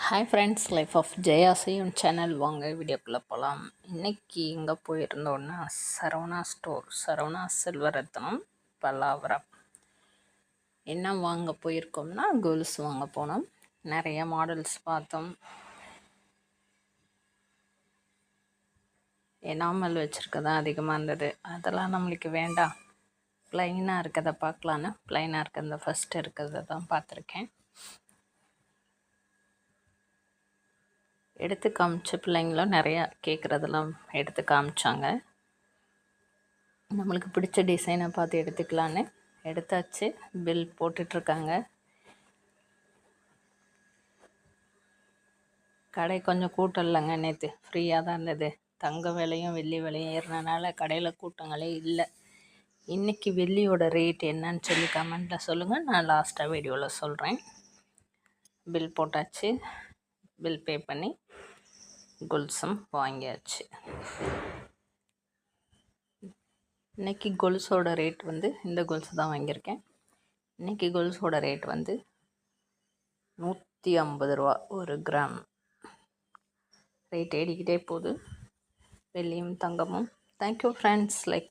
Hi friends, life of ஜெயாசியும் channel. வாங்க வீடியோக்குள்ளே போகலாம். இன்றைக்கி எங்கே போயிருந்தோன்னா சரவணா ஸ்டோர், சரவணா செல்வரத்னம், பல்லாவரம். என்ன வாங்க போயிருக்கோம்னா கொலுசு வாங்க போனோம். நிறைய மாடல்ஸ் பார்த்தோம். எனாமல் வச்சுருக்கதான் அதிகமாக இருந்தது. அதெல்லாம் நம்மளுக்கு வேண்டாம், ப்ளைனாக இருக்கிறத பார்க்கலான்னு ப்ளைனாக இருக்கிறத ஃபஸ்ட்டு இருக்கிறத தான் பார்த்துருக்கேன். எடுத்து காமிச்ச பிள்ளைங்களும் நிறையா கேட்குறதெல்லாம் எடுத்து காமிச்சாங்க. நம்மளுக்கு பிடிச்ச டிசைனை பார்த்து எடுத்துக்கலான்னு எடுத்தாச்சு. பில் போட்டுட்ருக்காங்க. கடை கொஞ்சம் கூட்டம் இல்லைங்க. நேற்று ஃப்ரீயாக தான் இருந்தது. தங்க விலையும் வெள்ளி விலையும் ஏறினனால கடையில் கூட்டங்களே இல்லை. இன்றைக்கி வெள்ளியோட ரேட் என்னன்னு சொல்லி கமெண்ட்டில் சொல்லுங்கள். நான் லாஸ்ட்டாக வீடியோவில் சொல்கிறேன். பில் போட்டாச்சு. பில் பே பண்ணி கொலுசும் வாங்கியாச்சு. இன்றைக்கி கொலுசோட ரேட் இந்த கொலுசு தான் வாங்கியிருக்கேன். இன்றைக்கி கொலுசோட ரேட் 150 ரூபா ஒரு கிராம். ரேட் ஏறிக்கிட்டே போகுது, வெள்ளியும் தங்கமும். Thank you friends. லைக்